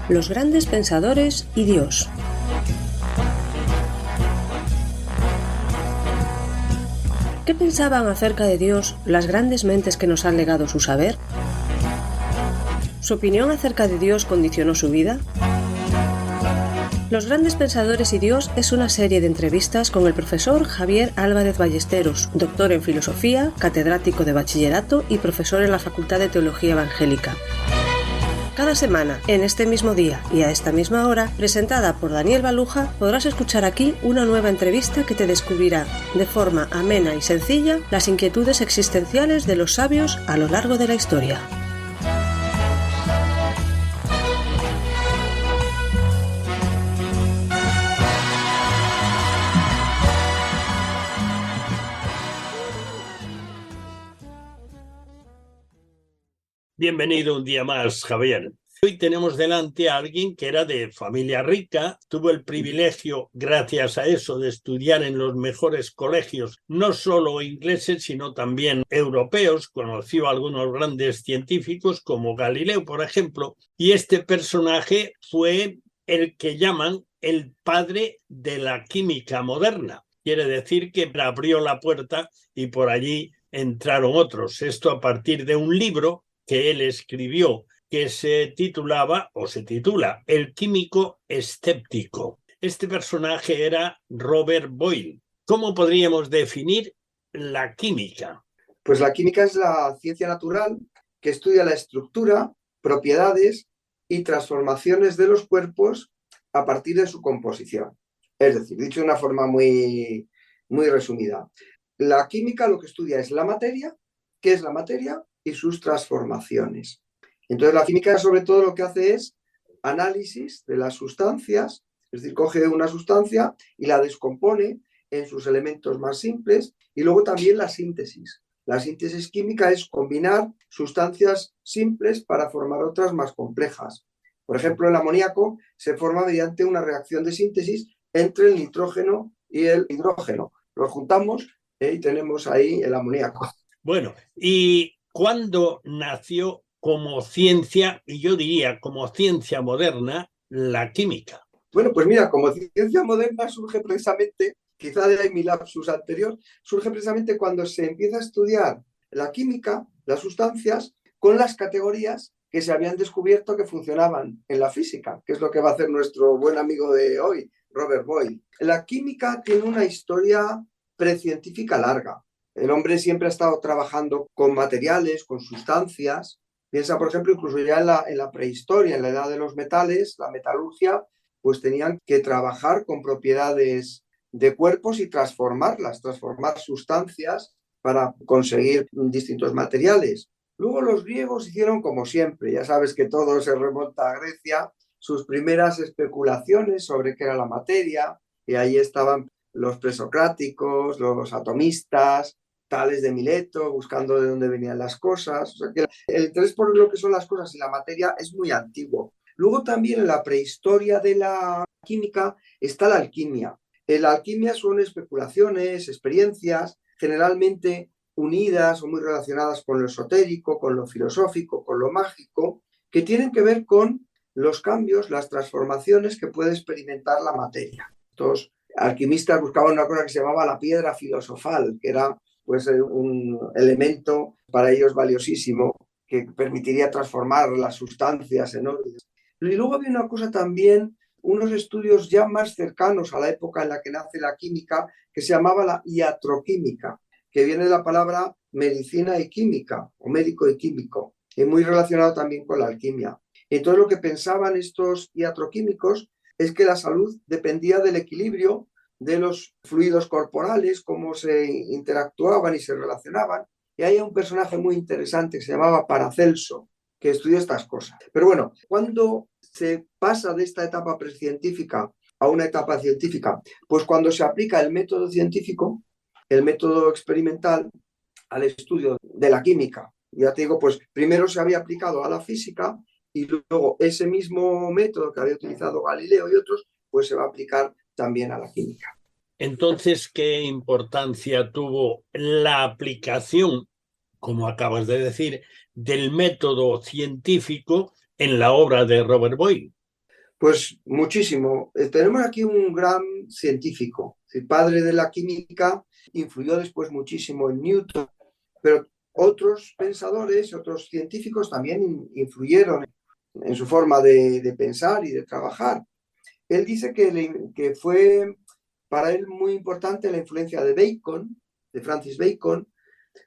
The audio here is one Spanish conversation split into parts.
Los grandes pensadores y Dios. ¿Qué pensaban acerca de Dios las grandes mentes que nos han legado su saber? ¿Su opinión acerca de Dios condicionó su vida? Los grandes pensadores y Dios es una serie de entrevistas con el profesor Javier Álvarez Ballesteros, doctor en filosofía, catedrático de bachillerato y profesor en la Facultad de Teología Evangélica. Cada semana, en este mismo día y a esta misma hora, presentada por Daniel Baluja, podrás escuchar aquí una nueva entrevista que te descubrirá, de forma amena y sencilla, las inquietudes existenciales de los sabios a lo largo de la historia. Bienvenido un día más, Javier. Hoy tenemos delante a alguien que era de familia rica, tuvo el privilegio, gracias a eso, de estudiar en los mejores colegios, no solo ingleses, sino también europeos. Conoció a algunos grandes científicos, como Galileo, por ejemplo, y este personaje fue el que llaman el padre de la química moderna. Quiere decir que abrió la puerta y por allí entraron otros. Esto a partir de un libro que él escribió, que se titulaba, o se titula, El químico escéptico. Este personaje era Robert Boyle. ¿Cómo podríamos definir la química? Pues la química es la ciencia natural que estudia la estructura, propiedades y transformaciones de los cuerpos a partir de su composición. Es decir, dicho de una forma muy resumida, la química lo que estudia es la materia, qué es la materia y sus transformaciones. Entonces la química sobre todo lo que hace es análisis de las sustancias, es decir, coge una sustancia y la descompone en sus elementos más simples, y luego también la síntesis. La síntesis química es combinar sustancias simples para formar otras más complejas. Por ejemplo, el amoníaco se forma mediante una reacción de síntesis entre el nitrógeno y el hidrógeno. Los juntamos y tenemos ahí el amoníaco. Bueno, ¿y cuándo nació como ciencia, y yo diría como ciencia moderna, la química? Bueno, pues mira, como ciencia moderna surge precisamente, quizá de ahí mi lapsus anterior, surge precisamente cuando se empieza a estudiar la química, las sustancias, con las categorías que se habían descubierto que funcionaban en la física, que es lo que va a hacer nuestro buen amigo de hoy, Robert Boyle. La química tiene una historia precientífica larga. El hombre siempre ha estado trabajando con materiales, con sustancias. Piensa, por ejemplo, incluso ya en la prehistoria, en la edad de los metales, la metalurgia, pues tenían que trabajar con propiedades de cuerpos y transformarlas, transformar sustancias para conseguir distintos materiales. Luego los griegos hicieron como siempre, ya sabes que todo se remonta a Grecia, sus primeras especulaciones sobre qué era la materia, y ahí estaban los presocráticos, los atomistas, Tales de Mileto, buscando de dónde venían las cosas. O sea que el interés por lo que son las cosas y la materia es muy antiguo. Luego también en la prehistoria de la química está la alquimia. La alquimia son especulaciones, experiencias, generalmente unidas o muy relacionadas con lo esotérico, con lo filosófico, con lo mágico, que tienen que ver con los cambios, las transformaciones que puede experimentar la materia. Estos alquimistas buscaban una cosa que se llamaba la piedra filosofal, que era pues un elemento para ellos valiosísimo que permitiría transformar las sustancias en oro. Y luego había una cosa también, unos estudios ya más cercanos a la época en la que nace la química, que se llamaba la iatroquímica, que viene de la palabra medicina y química, o médico y químico, y muy relacionado también con la alquimia. Entonces lo que pensaban estos iatroquímicos es que la salud dependía del equilibrio de los fluidos corporales, cómo se interactuaban y se relacionaban. Y hay un personaje muy interesante que se llamaba Paracelso, que estudió estas cosas. Pero bueno, cuando se pasa de esta etapa precientífica a una etapa científica, pues cuando se aplica el método científico, el método experimental, al estudio de la química. Ya te digo, pues primero se había aplicado a la física y luego ese mismo método que había utilizado Galileo y otros, pues se va a aplicar también a la química. Entonces, ¿qué importancia tuvo la aplicación, como acabas de decir, del método científico en la obra de Robert Boyle? Pues muchísimo. Tenemos aquí un gran científico, el padre de la química, influyó después muchísimo en Newton, pero otros pensadores, otros científicos también influyeron en su forma de pensar y de trabajar. Él dice que fue para él muy importante la influencia de Bacon, de Francis Bacon,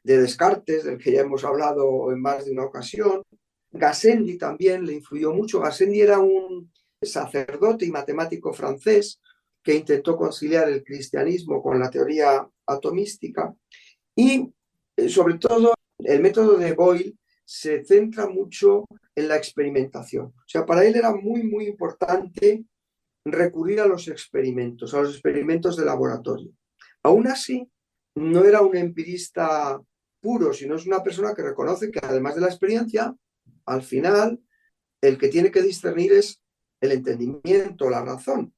de Descartes, del que ya hemos hablado en más de una ocasión. Gassendi también le influyó mucho. Gassendi era un sacerdote y matemático francés que intentó conciliar el cristianismo con la teoría atomística y, sobre todo, el método de Boyle se centra mucho en la experimentación. O sea, para él era muy, muy importante recurrir a los experimentos de laboratorio. Aún así, no era un empirista puro, sino es una persona que reconoce que además de la experiencia, al final, el que tiene que discernir es el entendimiento, la razón.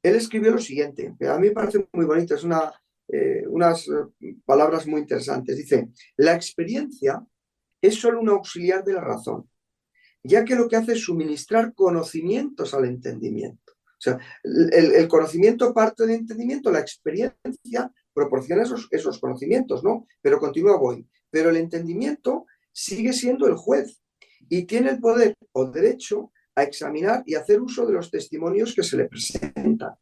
Él escribió lo siguiente, que a mí me parece muy bonito, es unas palabras muy interesantes. Dice, la experiencia es solo un auxiliar de la razón, ya que lo que hace es suministrar conocimientos al entendimiento. O sea, el conocimiento parte del entendimiento, la experiencia proporciona esos conocimientos, ¿no? Pero continúa Boyle. Pero el entendimiento sigue siendo el juez y tiene el poder o derecho a examinar y hacer uso de los testimonios que se le presentan.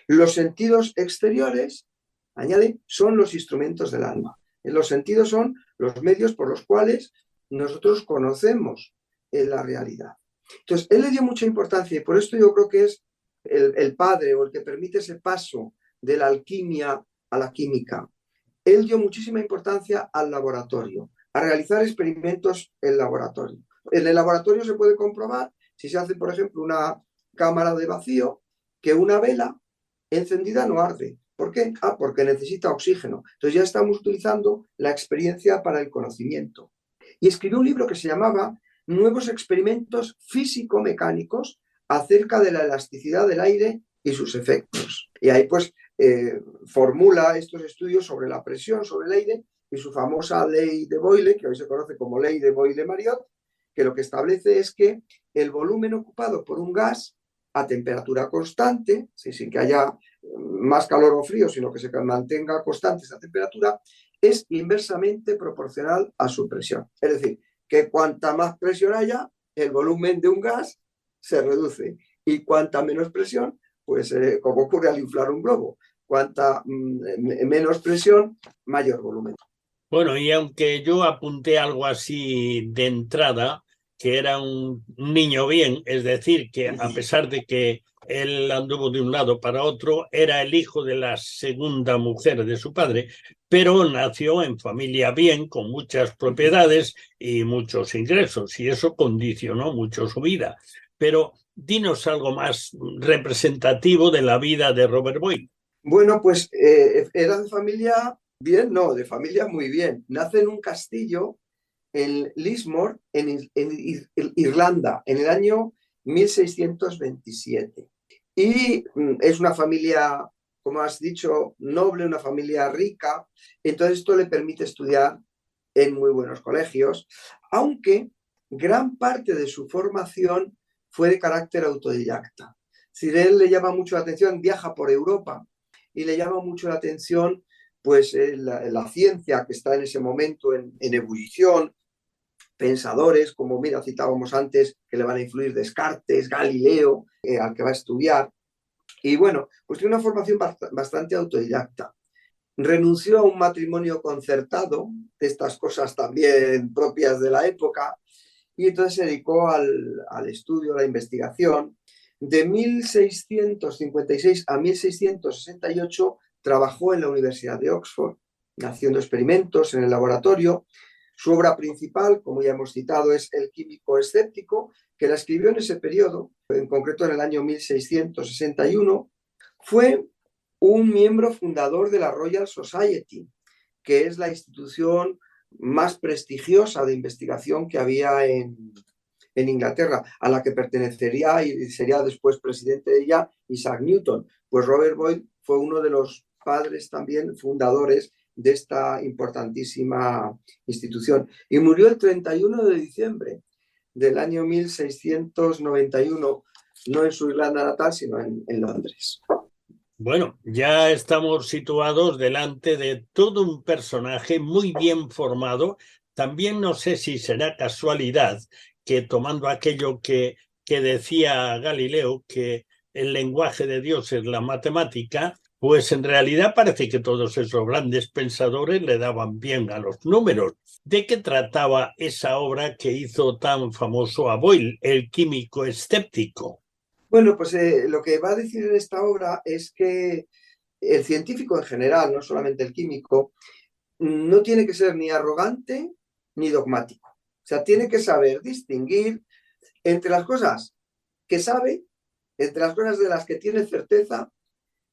Los sentidos exteriores, añade, son los instrumentos del alma. Los sentidos son los medios por los cuales nosotros conocemos la realidad. Entonces, él le dio mucha importancia y por esto yo creo que es el padre o el que permite ese paso de la alquimia a la química. Él dio muchísima importancia al laboratorio, a realizar experimentos en laboratorio. En el laboratorio se puede comprobar, si se hace, por ejemplo, una cámara de vacío, que una vela encendida no arde. ¿Por qué? Porque necesita oxígeno. Entonces ya estamos utilizando la experiencia para el conocimiento. Y escribió un libro que se llamaba Nuevos experimentos físico-mecánicos acerca de la elasticidad del aire y sus efectos. Y ahí pues formula estos estudios sobre la presión sobre el aire y su famosa ley de Boyle, que hoy se conoce como ley de Boyle-Mariotte, que lo que establece es que el volumen ocupado por un gas a temperatura constante, sin que haya más calor o frío, sino que se mantenga constante esa temperatura, es inversamente proporcional a su presión. Es decir, que cuanta más presión haya, el volumen de un gas se reduce y cuanta menos presión, pues como ocurre al inflar un globo, cuanta menos presión, mayor volumen. Bueno, y aunque yo apunté algo así de entrada, que era un niño bien, es decir, que a pesar de que él anduvo de un lado para otro, era el hijo de la segunda mujer de su padre, pero nació en familia bien, con muchas propiedades y muchos ingresos, y eso condicionó mucho su vida. Pero dinos algo más representativo de la vida de Robert Boyle. Bueno, pues era de familia bien, no, de familia muy bien. Nace en un castillo en Lismore, en Irlanda, en el año 1627. Y es una familia, como has dicho, noble, una familia rica. Entonces esto le permite estudiar en muy buenos colegios, aunque gran parte de su formación fue de carácter autodidacta. Si a él le llama mucho la atención, viaja por Europa y le llama mucho la atención pues la ciencia que está en ese momento en ebullición, pensadores como, mira, citábamos antes, que le van a influir Descartes, Galileo, al que va a estudiar. Y bueno, pues tiene una formación bastante autodidacta. Renunció a un matrimonio concertado, de estas cosas también propias de la época, y entonces se dedicó al estudio, a la investigación. De 1656 a 1668 trabajó en la Universidad de Oxford, haciendo experimentos en el laboratorio. Su obra principal, como ya hemos citado, es El químico escéptico, que la escribió en ese periodo, en concreto en el año 1661. Fue un miembro fundador de la Royal Society, que es la institución más prestigiosa de investigación que había en Inglaterra, a la que pertenecería y sería después presidente de ella Isaac Newton. Pues Robert Boyle fue uno de los padres también fundadores de esta importantísima institución. Y murió el 31 de diciembre del año 1691, no en su Irlanda natal, sino en Londres. Bueno, ya estamos situados delante de todo un personaje muy bien formado. También no sé si será casualidad que, tomando aquello que decía Galileo, que el lenguaje de Dios es la matemática, pues en realidad parece que todos esos grandes pensadores le daban bien a los números. ¿De qué trataba esa obra que hizo tan famoso a Boyle, El químico escéptico? Bueno, pues lo que va a decir en esta obra es que el científico en general, no solamente el químico, no tiene que ser ni arrogante ni dogmático. O sea, tiene que saber distinguir entre las cosas que sabe, entre las cosas de las que tiene certeza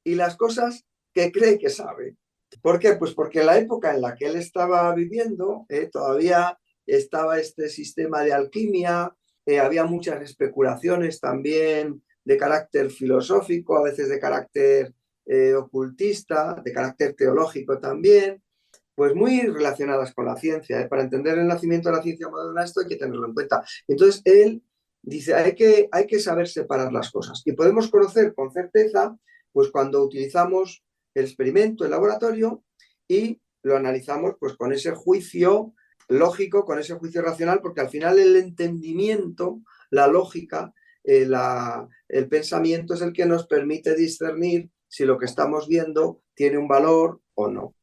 y las cosas que cree que sabe. ¿Por qué? Pues porque en la época en la que él estaba viviendo, todavía estaba este sistema de alquimia, había muchas especulaciones también de carácter filosófico, a veces de carácter ocultista, de carácter teológico también, pues muy relacionadas con la ciencia. Para entender el nacimiento de la ciencia moderna esto hay que tenerlo en cuenta. Entonces él dice, hay que saber separar las cosas. Y podemos conocer con certeza pues cuando utilizamos el experimento, el laboratorio, y lo analizamos pues con ese juicio lógico, con ese juicio racional, porque al final el entendimiento, la lógica, el pensamiento es el que nos permite discernir si lo que estamos viendo tiene un valor o no.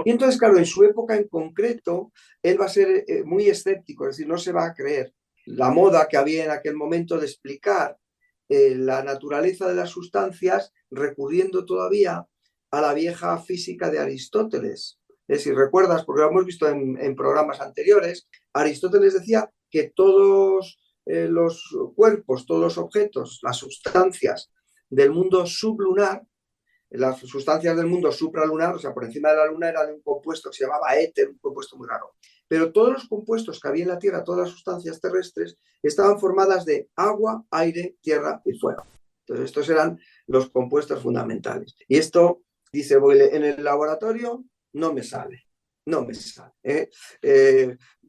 Y entonces, claro, en su época en concreto, él va a ser muy escéptico, es decir, no se va a creer. La moda que había en aquel momento de explicar la naturaleza de las sustancias recurriendo todavía a la vieja física de Aristóteles. Si recuerdas, porque lo hemos visto en programas anteriores, Aristóteles decía que todos los cuerpos, todos los objetos, las sustancias del mundo sublunar, las sustancias del mundo supralunar, o sea, por encima de la luna, era de un compuesto que se llamaba éter, un compuesto muy raro. Pero todos los compuestos que había en la Tierra, todas las sustancias terrestres, estaban formadas de agua, aire, tierra y fuego. Entonces, estos eran los compuestos fundamentales. Y esto, dice Boyle, en el laboratorio no me sale.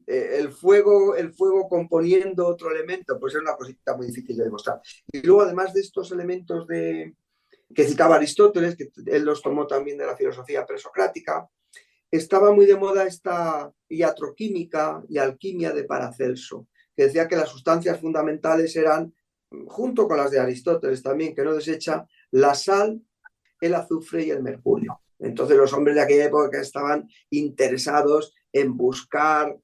El fuego componiendo otro elemento, pues es una cosita muy difícil de demostrar. Y luego, además de estos elementos que citaba Aristóteles, que él los tomó también de la filosofía presocrática, estaba muy de moda esta iatroquímica y alquimia de Paracelso, que decía que las sustancias fundamentales eran, junto con las de Aristóteles también, que no desecha, la sal, el azufre y el mercurio. Entonces los hombres de aquella época estaban interesados en buscar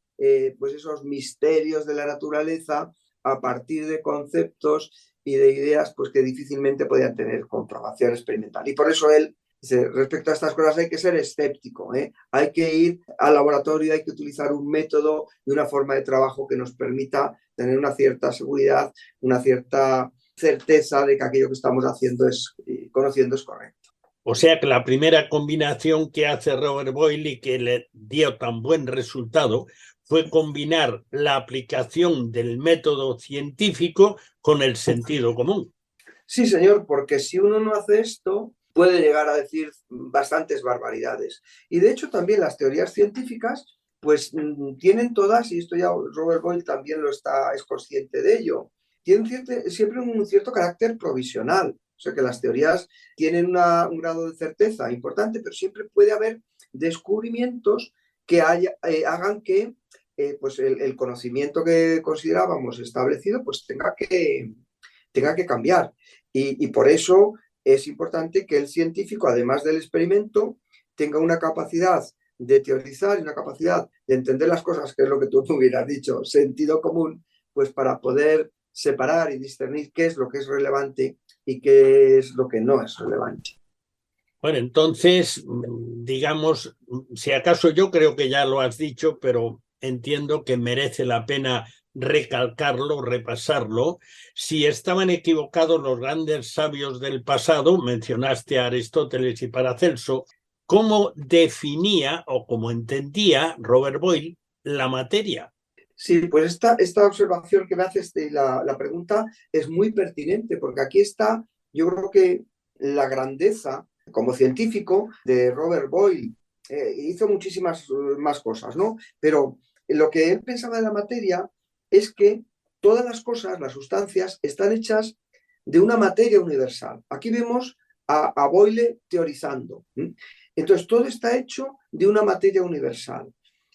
pues esos misterios de la naturaleza a partir de conceptos y de ideas pues que difícilmente podían tener comprobación experimental. Y por eso él dice, respecto a estas cosas hay que ser escéptico, hay que ir al laboratorio, hay que utilizar un método y una forma de trabajo que nos permita tener una cierta seguridad, una cierta certeza de que aquello que estamos haciendo conociendo es correcto. O sea que la primera combinación que hace Robert Boyle y que le dio tan buen resultado fue combinar la aplicación del método científico con el sentido común. Sí, señor, porque si uno no hace esto, puede llegar a decir bastantes barbaridades. Y de hecho también las teorías científicas, pues tienen todas, y esto ya Robert Boyle también es consciente de ello, tienen siempre un cierto carácter provisional. O sea que las teorías tienen un grado de certeza importante, pero siempre puede haber descubrimientos que hagan que pues el conocimiento que considerábamos establecido pues tenga que cambiar. Y por eso es importante que el científico, además del experimento, tenga una capacidad de teorizar y una capacidad de entender las cosas, que es lo que tú hubieras dicho, sentido común, pues para poder separar y discernir qué es lo que es relevante y qué es lo que no es relevante. Bueno, entonces, digamos, si acaso yo creo que ya lo has dicho, pero entiendo que merece la pena recalcarlo, repasarlo. Si estaban equivocados los grandes sabios del pasado, mencionaste a Aristóteles y Paracelso, ¿cómo definía o cómo entendía Robert Boyle la materia? Sí, pues esta observación que me haces de la pregunta es muy pertinente, porque aquí está, yo creo que la grandeza como científico de Robert Boyle. Hizo muchísimas más cosas, ¿no? Pero lo que él pensaba de la materia es que todas las cosas, las sustancias, están hechas de una materia universal. Aquí vemos a Boyle teorizando. Entonces, todo está hecho de una materia universal,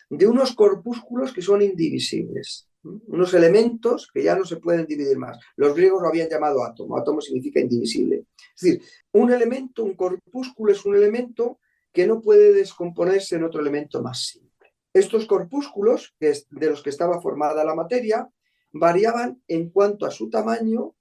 de unos corpúsculos que son indivisibles, unos elementos que ya no se pueden dividir más. Los griegos lo habían llamado átomo. Átomo significa indivisible. Es decir, un elemento, un corpúsculo es un elemento que no puede descomponerse en otro elemento más simple. Estos corpúsculos, de los que estaba formada la materia, variaban en cuanto a su tamaño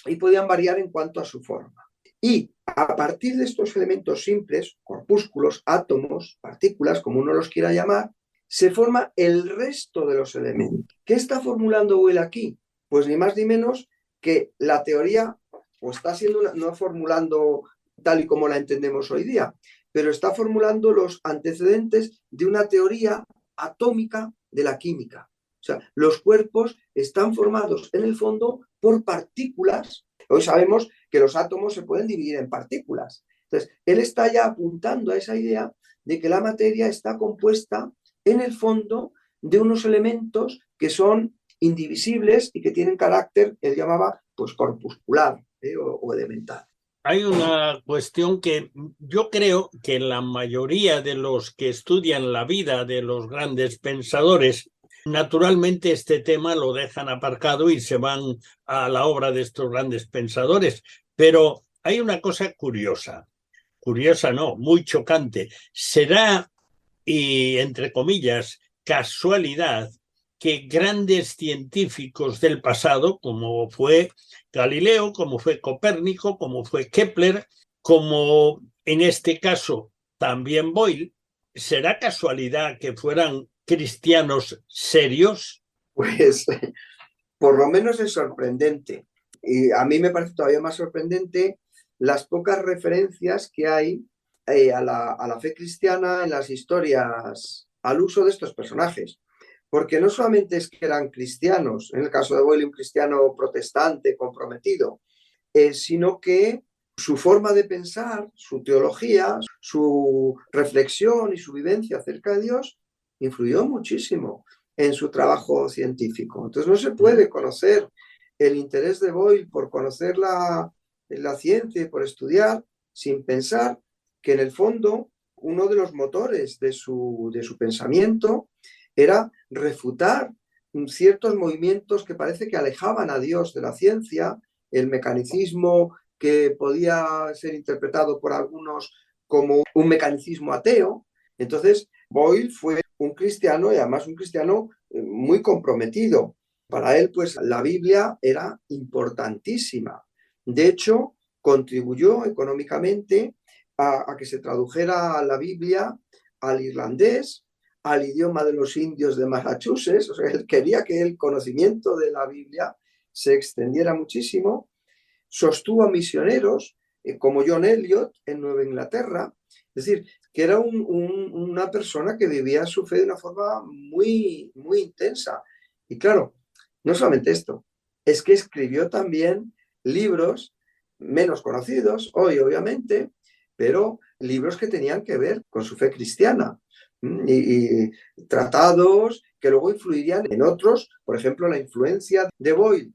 y podían variar en cuanto a su forma. Y a partir de estos elementos simples, corpúsculos, átomos, partículas, como uno los quiera llamar, se forma el resto de los elementos. ¿Qué está formulando Boyle aquí? Pues ni más ni menos que la teoría, o está haciendo no formulando tal y como la entendemos hoy día, pero está formulando los antecedentes de una teoría atómica de la química. O sea, los cuerpos están formados en el fondo por partículas. Hoy sabemos que los átomos se pueden dividir en partículas. Entonces, él está ya apuntando a esa idea de que la materia está compuesta en el fondo de unos elementos que son indivisibles y que tienen carácter, él llamaba, pues corpuscular o elemental. Hay una cuestión que yo creo que la mayoría de los que estudian la vida de los grandes pensadores, naturalmente este tema lo dejan aparcado y se van a la obra de estos grandes pensadores. Pero hay una cosa curiosa no, muy chocante. ¿Será, y entre comillas, casualidad que grandes científicos del pasado, como fue Galileo, como fue Copérnico, como fue Kepler, como en este caso también Boyle, ¿será casualidad que fueran cristianos serios? Pues por lo menos es sorprendente. Y a mí me parece todavía más sorprendente las pocas referencias que hay a la fe cristiana en las historias al uso de estos personajes. Porque no solamente es que eran cristianos, en el caso de Boyle un cristiano protestante comprometido, sino que su forma de pensar, su teología, su reflexión y su vivencia acerca de Dios influyó muchísimo en su trabajo científico. Entonces no se puede conocer el interés de Boyle por conocer la ciencia y por estudiar sin pensar que en el fondo uno de los motores de su pensamiento era refutar ciertos movimientos que parece que alejaban a Dios de la ciencia, el mecanicismo que podía ser interpretado por algunos como un mecanicismo ateo. Entonces, Boyle fue un cristiano y además un cristiano muy comprometido. Para él, pues la Biblia era importantísima. De hecho, contribuyó económicamente a que se tradujera la Biblia al irlandés, al idioma de los indios de Massachusetts. O sea, él quería que el conocimiento de la Biblia se extendiera muchísimo. Sostuvo a misioneros como John Eliot en Nueva Inglaterra. Es decir, que era una persona que vivía su fe de una forma muy, muy intensa. Y claro, no solamente esto, es que escribió también libros menos conocidos hoy, obviamente, pero libros que tenían que ver con su fe cristiana y tratados que luego influirían en otros. Por ejemplo, la influencia de Boyle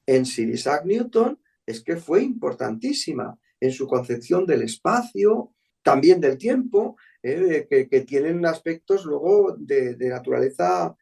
en Sir Isaac Newton es que fue importantísima en su concepción del espacio, también del tiempo, que tienen aspectos luego de naturaleza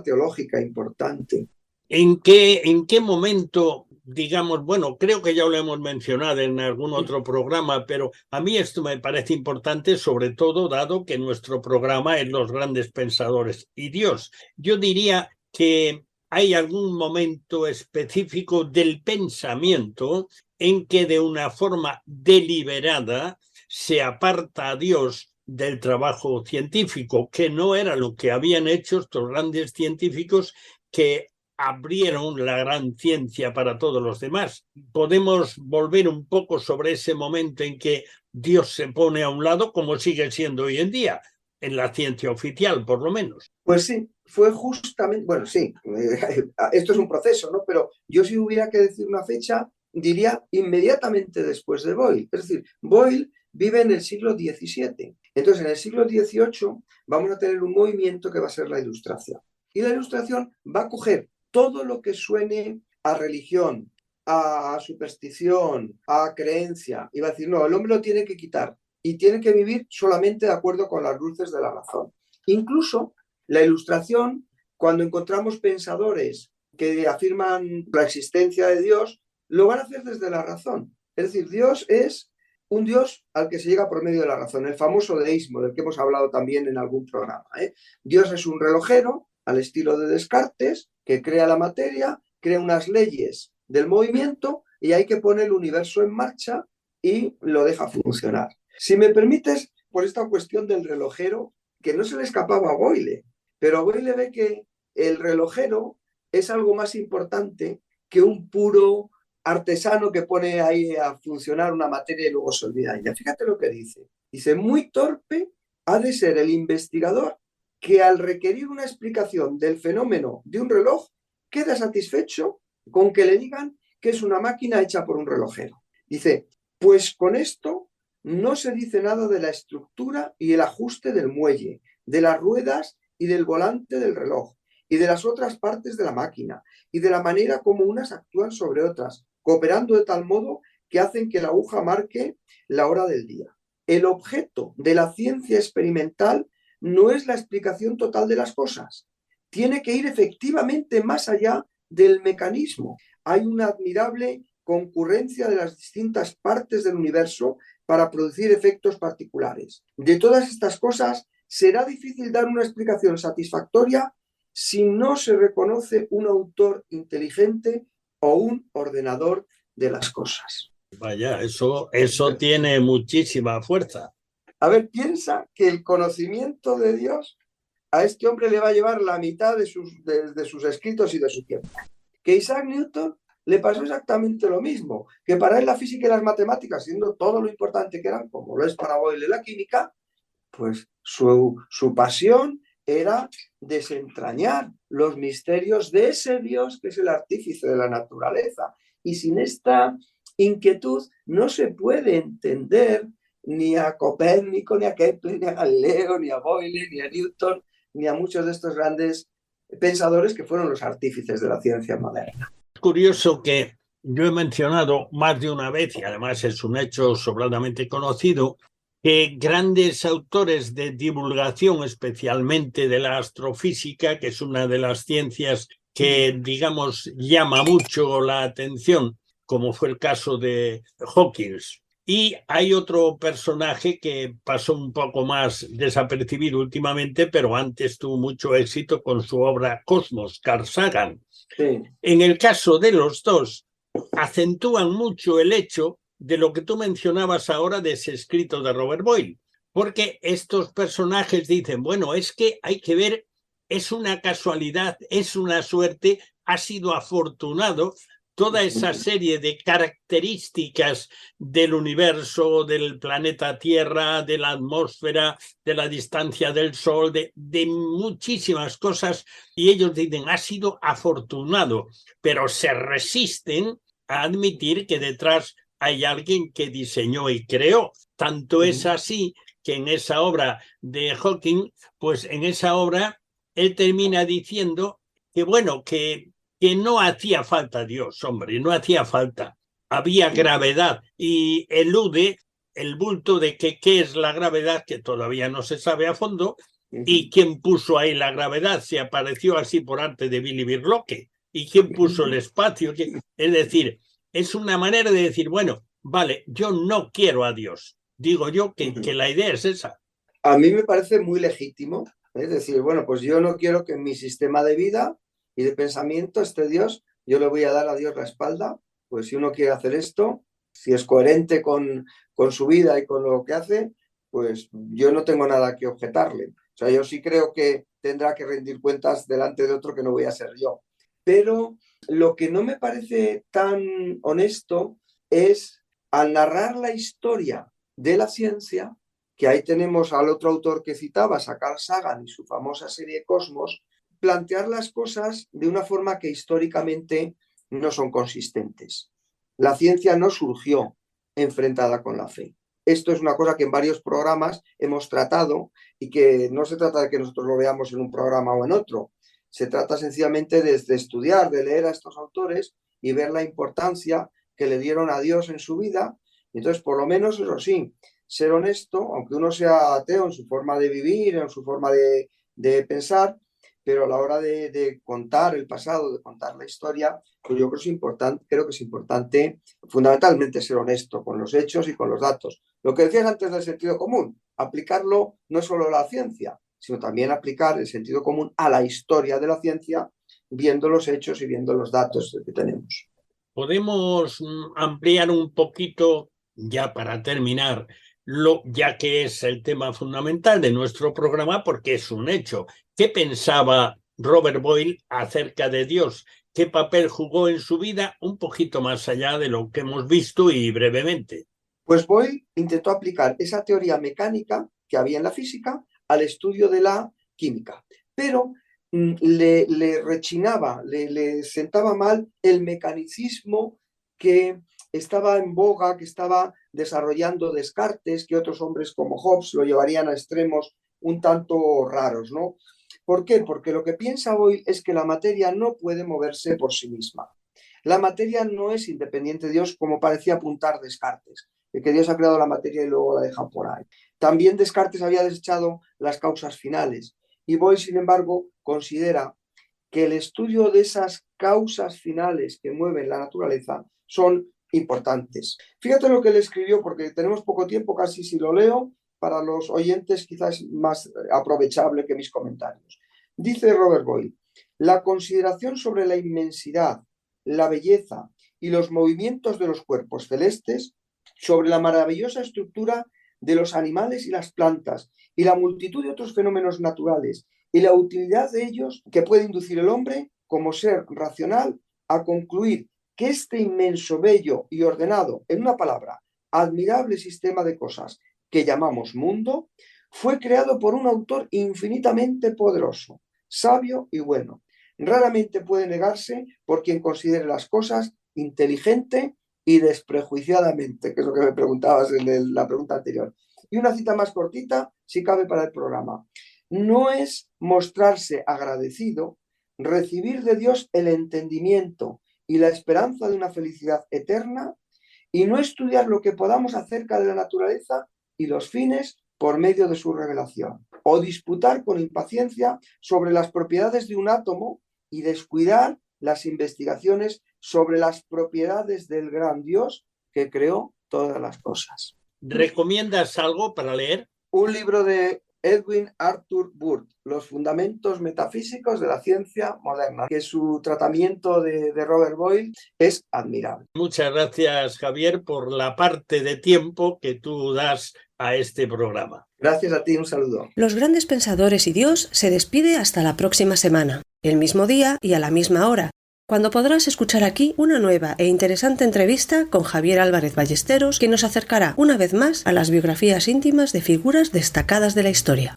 teológica importante. ¿En qué momento, digamos, bueno, creo que ya lo hemos mencionado en algún otro programa, pero a mí esto me parece importante, sobre todo dado que nuestro programa es los grandes pensadores y Dios. Yo diría que hay algún momento específico del pensamiento en que de una forma deliberada se aparta a Dios del trabajo científico, que no era lo que habían hecho estos grandes científicos que abrieron la gran ciencia para todos los demás. Podemos volver un poco sobre ese momento en que Dios se pone a un lado, como sigue siendo hoy en día, en la ciencia oficial, por lo menos. Pues sí, fue justamente, bueno, sí, esto es un proceso, ¿no? Pero yo si hubiera que decir una fecha, diría inmediatamente después de Boyle. Es decir, Boyle vive en el siglo XVII. Entonces, en el siglo XVIII vamos a tener un movimiento que va a ser la Ilustración. Y la Ilustración va a coger todo lo que suene a religión, a superstición, a creencia, y va a decir, no, el hombre lo tiene que quitar y tiene que vivir solamente de acuerdo con las luces de la razón. Incluso la Ilustración, cuando encontramos pensadores que afirman la existencia de Dios, lo van a hacer desde la razón. Es decir, Dios es un Dios al que se llega por medio de la razón, el famoso deísmo, del que hemos hablado también en algún programa. Dios es un relojero, al estilo de Descartes, que crea la materia, crea unas leyes del movimiento y hay que poner el universo en marcha y lo deja funcionar. Si me permites, por esta cuestión del relojero, que no se le escapaba a Boyle, pero Boyle ve que el relojero es algo más importante que un puro artesano que pone ahí a funcionar una materia y luego se olvida. Y fíjate lo que dice. Dice, muy torpe ha de ser el investigador que al requerir una explicación del fenómeno de un reloj queda satisfecho con que le digan que es una máquina hecha por un relojero. Dice, pues con esto no se dice nada de la estructura y el ajuste del muelle, de las ruedas y del volante del reloj, y de las otras partes de la máquina, y de la manera como unas actúan sobre otras, cooperando de tal modo que hacen que la aguja marque la hora del día. El objeto de la ciencia experimental no es la explicación total de las cosas. Tiene que ir efectivamente más allá del mecanismo. Hay una admirable concurrencia de las distintas partes del universo para producir efectos particulares. De todas estas cosas, será difícil dar una explicación satisfactoria si no se reconoce un autor inteligente o un ordenador de las cosas. Vaya, eso tiene muchísima fuerza. A ver, piensa que el conocimiento de Dios a este hombre le va a llevar la mitad de sus escritos y de su tiempo. Que Isaac Newton le pasó exactamente lo mismo, que para él la física y las matemáticas, siendo todo lo importante que eran, como lo es para Boyle la química, pues su pasión era desentrañar los misterios de ese Dios que es el artífice de la naturaleza. Y sin esta inquietud no se puede entender ni a Copérnico, ni a Kepler, ni a Galileo, ni a Boyle, ni a Newton, ni a muchos de estos grandes pensadores que fueron los artífices de la ciencia moderna. Es curioso que yo he mencionado más de una vez, y además es un hecho sobradamente conocido, que grandes autores de divulgación, especialmente de la astrofísica, que es una de las ciencias que, digamos, llama mucho la atención, como fue el caso de Hawking. Y hay otro personaje que pasó un poco más desapercibido últimamente, pero antes tuvo mucho éxito con su obra Cosmos, Carl Sagan. Sí. En el caso de los dos, acentúan mucho el hecho de lo que tú mencionabas ahora de ese escrito de Robert Boyle, porque estos personajes dicen, bueno, es que hay que ver, es una casualidad, es una suerte, ha sido afortunado toda esa serie de características del universo, del planeta Tierra, de la atmósfera, de la distancia del Sol, de muchísimas cosas, y ellos dicen, ha sido afortunado, pero se resisten a admitir que detrás hay alguien que diseñó y creó. Tanto es así que en esa obra de Hawking, pues en esa obra él termina diciendo que, bueno, que no hacía falta Dios, hombre, no hacía falta. Había gravedad y elude el bulto de que qué es la gravedad, que todavía no se sabe a fondo, y quién puso ahí la gravedad, si apareció así por arte de Billy Birloque, y quién puso el espacio. Es decir, es una manera de decir, bueno, vale, yo no quiero a Dios. Digo yo que la idea es esa. A mí me parece muy legítimo, es decir, bueno, pues yo no quiero que en mi sistema de vida y de pensamiento este Dios, yo le voy a dar a Dios la espalda, pues si uno quiere hacer esto, si es coherente con su vida y con lo que hace, pues yo no tengo nada que objetarle. O sea, yo sí creo que tendrá que rendir cuentas delante de otro que no voy a ser yo. Pero lo que no me parece tan honesto es, al narrar la historia de la ciencia, que ahí tenemos al otro autor que citabas, a Carl Sagan y su famosa serie Cosmos, plantear las cosas de una forma que históricamente no son consistentes. La ciencia no surgió enfrentada con la fe. Esto es una cosa que en varios programas hemos tratado y que no se trata de que nosotros lo veamos en un programa o en otro. Se trata sencillamente de estudiar, de leer a estos autores y ver la importancia que le dieron a Dios en su vida. Entonces, por lo menos, eso sí, ser honesto, aunque uno sea ateo en su forma de vivir, en su forma de pensar, pero a la hora de contar el pasado, de contar la historia, pues yo creo que es importante fundamentalmente ser honesto con los hechos y con los datos. Lo que decías antes del sentido común, aplicarlo no es solo a la ciencia, sino también aplicar el sentido común a la historia de la ciencia, viendo los hechos y viendo los datos que tenemos. Podemos ampliar un poquito, ya para terminar, ya que es el tema fundamental de nuestro programa, porque es un hecho. ¿Qué pensaba Robert Boyle acerca de Dios? ¿Qué papel jugó en su vida? Un poquito más allá de lo que hemos visto y brevemente. Pues Boyle intentó aplicar esa teoría mecánica que había en la física al estudio de la química, pero le rechinaba, le sentaba mal el mecanicismo que estaba en boga, que estaba desarrollando Descartes, que otros hombres como Hobbes lo llevarían a extremos un tanto raros, ¿no? ¿Por qué? Porque lo que piensa Boyle es que la materia no puede moverse por sí misma. La materia no es independiente de Dios, como parecía apuntar Descartes, de que Dios ha creado la materia y luego la deja por ahí. También Descartes había desechado las causas finales, y Boyle, sin embargo, considera que el estudio de esas causas finales que mueven la naturaleza son importantes. Fíjate lo que él escribió, porque tenemos poco tiempo, casi si lo leo, para los oyentes quizás es más aprovechable que mis comentarios. Dice Robert Boyle, la consideración sobre la inmensidad, la belleza y los movimientos de los cuerpos celestes, sobre la maravillosa estructura de los animales y las plantas y la multitud de otros fenómenos naturales y la utilidad de ellos que puede inducir el hombre como ser racional a concluir que este inmenso, bello y ordenado, en una palabra, admirable sistema de cosas que llamamos mundo, fue creado por un autor infinitamente poderoso, sabio y bueno. Raramente puede negarse por quien considere las cosas inteligente y desprejuiciadamente, que es lo que me preguntabas en la pregunta anterior. Y una cita más cortita, si cabe para el programa. No es mostrarse agradecido, recibir de Dios el entendimiento y la esperanza de una felicidad eterna, y no estudiar lo que podamos acerca de la naturaleza y los fines por medio de su revelación, o disputar con impaciencia sobre las propiedades de un átomo y descuidar las investigaciones sobre las propiedades del gran Dios que creó todas las cosas. ¿Recomiendas algo para leer? Un libro de Edwin Arthur Burt, Los fundamentos metafísicos de la ciencia moderna, que su tratamiento de Robert Boyle es admirable. Muchas gracias, Javier, por la parte de tiempo que tú das a este programa. Gracias a ti, un saludo. Los grandes pensadores y Dios se despide hasta la próxima semana, el mismo día y a la misma hora, cuando podrás escuchar aquí una nueva e interesante entrevista con Javier Álvarez Ballesteros, que nos acercará una vez más a las biografías íntimas de figuras destacadas de la historia.